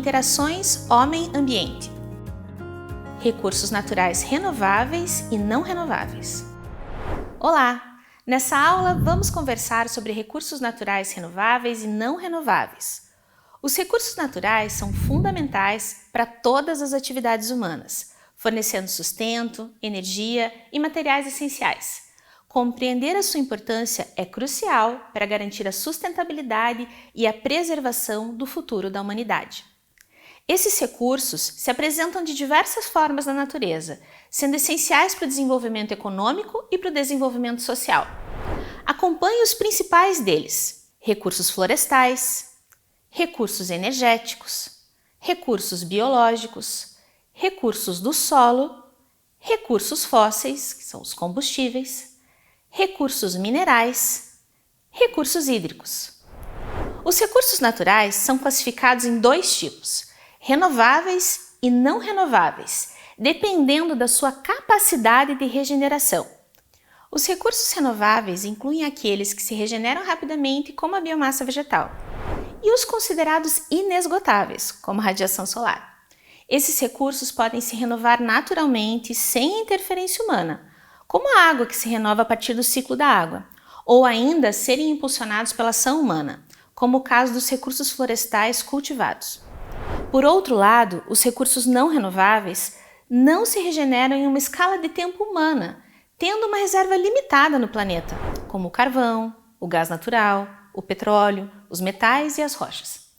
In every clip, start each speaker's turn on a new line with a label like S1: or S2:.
S1: interações homem-ambiente. Recursos naturais renováveis e não renováveis. Olá! Nessa aula vamos conversar sobre recursos naturais renováveis e não renováveis. Os recursos naturais são fundamentais para todas as atividades humanas, fornecendo sustento, energia e materiais essenciais. Compreender a sua importância é crucial para garantir a sustentabilidade e a preservação do futuro da humanidade. Esses recursos se apresentam de diversas formas na natureza, sendo essenciais para o desenvolvimento econômico e para o desenvolvimento social. Acompanhe os principais deles: recursos florestais, recursos energéticos, recursos biológicos, recursos do solo, recursos fósseis, que são os combustíveis, recursos minerais, recursos hídricos. Os recursos naturais são classificados em dois tipos: renováveis e não renováveis, dependendo da sua capacidade de regeneração. Os recursos renováveis incluem aqueles que se regeneram rapidamente, como a biomassa vegetal, e os considerados inesgotáveis, como a radiação solar. Esses recursos podem se renovar naturalmente, sem interferência humana, como a água que se renova a partir do ciclo da água, ou ainda serem impulsionados pela ação humana, como o caso dos recursos florestais cultivados. Por outro lado, os recursos não renováveis não se regeneram em uma escala de tempo humana, tendo uma reserva limitada no planeta, como o carvão, o gás natural, o petróleo, os metais e as rochas.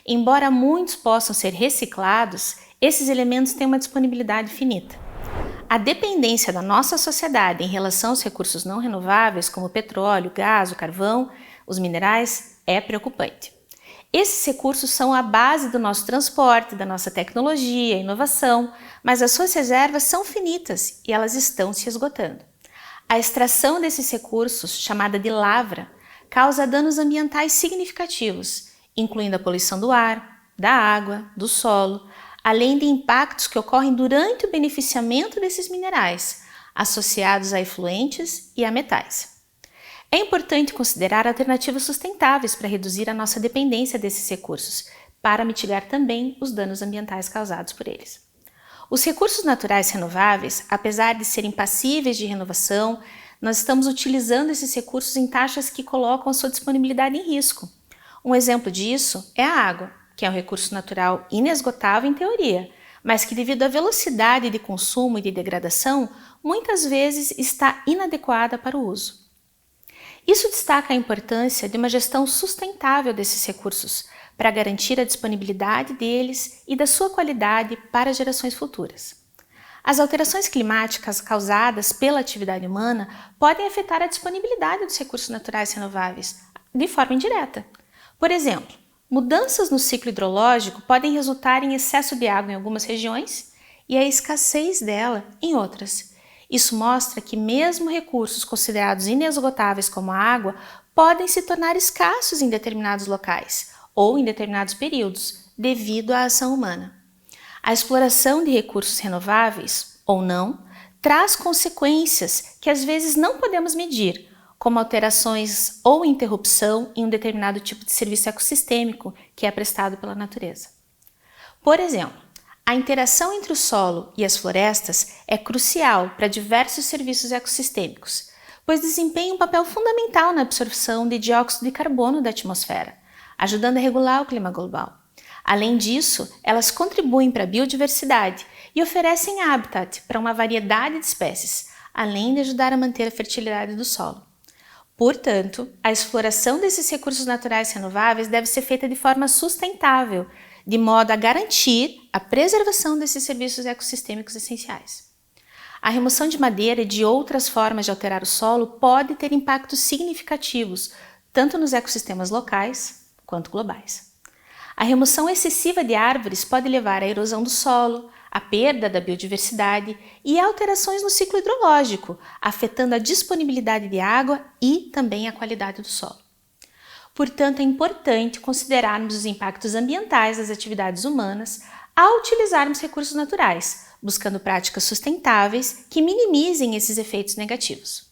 S1: Embora muitos possam ser reciclados, esses elementos têm uma disponibilidade finita. A dependência da nossa sociedade em relação aos recursos não renováveis, como o petróleo, o gás, o carvão, os minerais, é preocupante. Esses recursos são a base do nosso transporte, da nossa tecnologia, inovação, mas as suas reservas são finitas e elas estão se esgotando. A extração desses recursos, chamada de lavra, causa danos ambientais significativos, incluindo a poluição do ar, da água, do solo, além de impactos que ocorrem durante o beneficiamento desses minerais, associados a efluentes e a metais. É importante considerar alternativas sustentáveis para reduzir a nossa dependência desses recursos, para mitigar também os danos ambientais causados por eles. Os recursos naturais renováveis, apesar de serem passíveis de renovação, nós estamos utilizando esses recursos em taxas que colocam a sua disponibilidade em risco. Um exemplo disso é a água, que é um recurso natural inesgotável em teoria, mas que devido à velocidade de consumo e de degradação, muitas vezes está inadequada para o uso. Isso destaca a importância de uma gestão sustentável desses recursos para garantir a disponibilidade deles e da sua qualidade para gerações futuras. As alterações climáticas causadas pela atividade humana podem afetar a disponibilidade dos recursos naturais renováveis de forma indireta. Por exemplo, mudanças no ciclo hidrológico podem resultar em excesso de água em algumas regiões e a escassez dela em outras. Isso mostra que mesmo recursos considerados inesgotáveis como a água podem se tornar escassos em determinados locais ou em determinados períodos, devido à ação humana. A exploração de recursos renováveis, ou não, traz consequências que às vezes não podemos medir, como alterações ou interrupção em um determinado tipo de serviço ecossistêmico que é prestado pela natureza. Por exemplo, a interação entre o solo e as florestas é crucial para diversos serviços ecossistêmicos, pois desempenham um papel fundamental na absorção de dióxido de carbono da atmosfera, ajudando a regular o clima global. Além disso, elas contribuem para a biodiversidade e oferecem habitat para uma variedade de espécies, além de ajudar a manter a fertilidade do solo. Portanto, a exploração desses recursos naturais renováveis deve ser feita de forma sustentável, de modo a garantir a preservação desses serviços ecossistêmicos essenciais. A remoção de madeira e de outras formas de alterar o solo pode ter impactos significativos, tanto nos ecossistemas locais quanto globais. A remoção excessiva de árvores pode levar à erosão do solo, à perda da biodiversidade e a alterações no ciclo hidrológico, afetando a disponibilidade de água e também a qualidade do solo. Portanto, é importante considerarmos os impactos ambientais das atividades humanas ao utilizarmos recursos naturais, buscando práticas sustentáveis que minimizem esses efeitos negativos.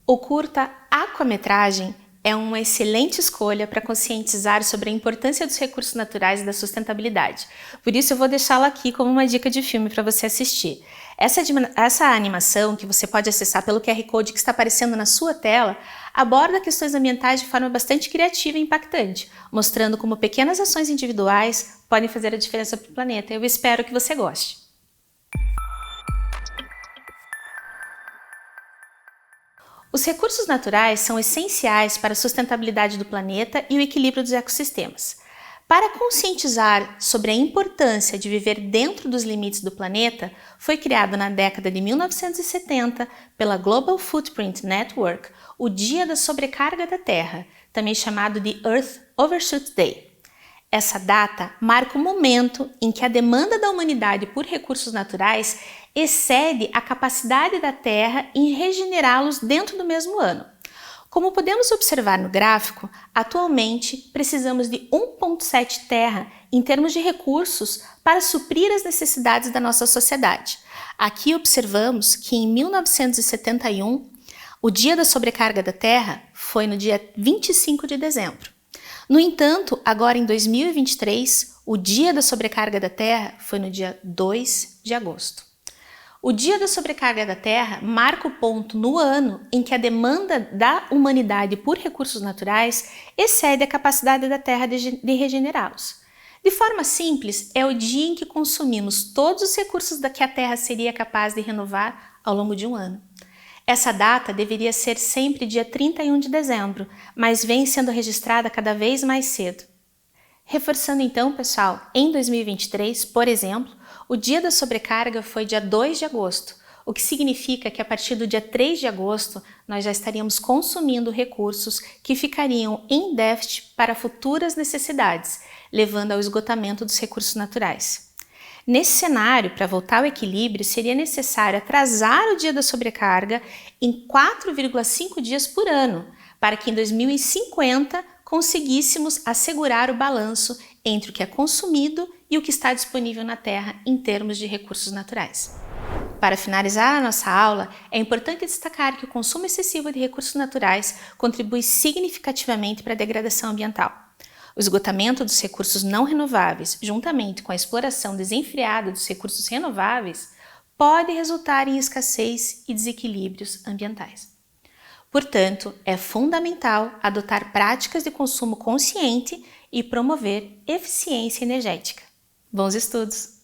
S1: O curta Aquametragem é uma excelente escolha para conscientizar sobre a importância dos recursos naturais e da sustentabilidade. Por isso eu vou deixá-la aqui como uma dica de filme para você assistir. Essa animação, que você pode acessar pelo QR Code que está aparecendo na sua tela, aborda questões ambientais de forma bastante criativa e impactante, mostrando como pequenas ações individuais podem fazer a diferença para o planeta. Eu espero que você goste. Os recursos naturais são essenciais para a sustentabilidade do planeta e o equilíbrio dos ecossistemas. Para conscientizar sobre a importância de viver dentro dos limites do planeta, foi criado na década de 1970 pela Global Footprint Network o Dia da Sobrecarga da Terra, também chamado de Earth Overshoot Day. Essa data marca o momento em que a demanda da humanidade por recursos naturais excede a capacidade da Terra em regenerá-los dentro do mesmo ano. Como podemos observar no gráfico, atualmente precisamos de 1,7 terra em termos de recursos para suprir as necessidades da nossa sociedade. Aqui observamos que em 1971, o Dia da Sobrecarga da Terra foi no dia 25 de dezembro. No entanto, agora em 2023, o Dia da Sobrecarga da Terra foi no dia 2 de agosto. O Dia da Sobrecarga da Terra marca o ponto no ano em que a demanda da humanidade por recursos naturais excede a capacidade da Terra de regenerá-los. De forma simples, é o dia em que consumimos todos os recursos que a Terra seria capaz de renovar ao longo de um ano. Essa data deveria ser sempre dia 31 de dezembro, mas vem sendo registrada cada vez mais cedo. Reforçando então, pessoal, em 2023, por exemplo, o Dia da Sobrecarga foi dia 2 de agosto, o que significa que a partir do dia 3 de agosto nós já estaríamos consumindo recursos que ficariam em déficit para futuras necessidades, levando ao esgotamento dos recursos naturais. Nesse cenário, para voltar ao equilíbrio, seria necessário atrasar o Dia da Sobrecarga em 4,5 dias por ano, para que em 2050 conseguíssemos assegurar o balanço entre o que é consumido e o que está disponível na Terra em termos de recursos naturais. Para finalizar a nossa aula, é importante destacar que o consumo excessivo de recursos naturais contribui significativamente para a degradação ambiental. O esgotamento dos recursos não renováveis, juntamente com a exploração desenfreada dos recursos renováveis, pode resultar em escassez e desequilíbrios ambientais. Portanto, é fundamental adotar práticas de consumo consciente e promover eficiência energética. Bons estudos!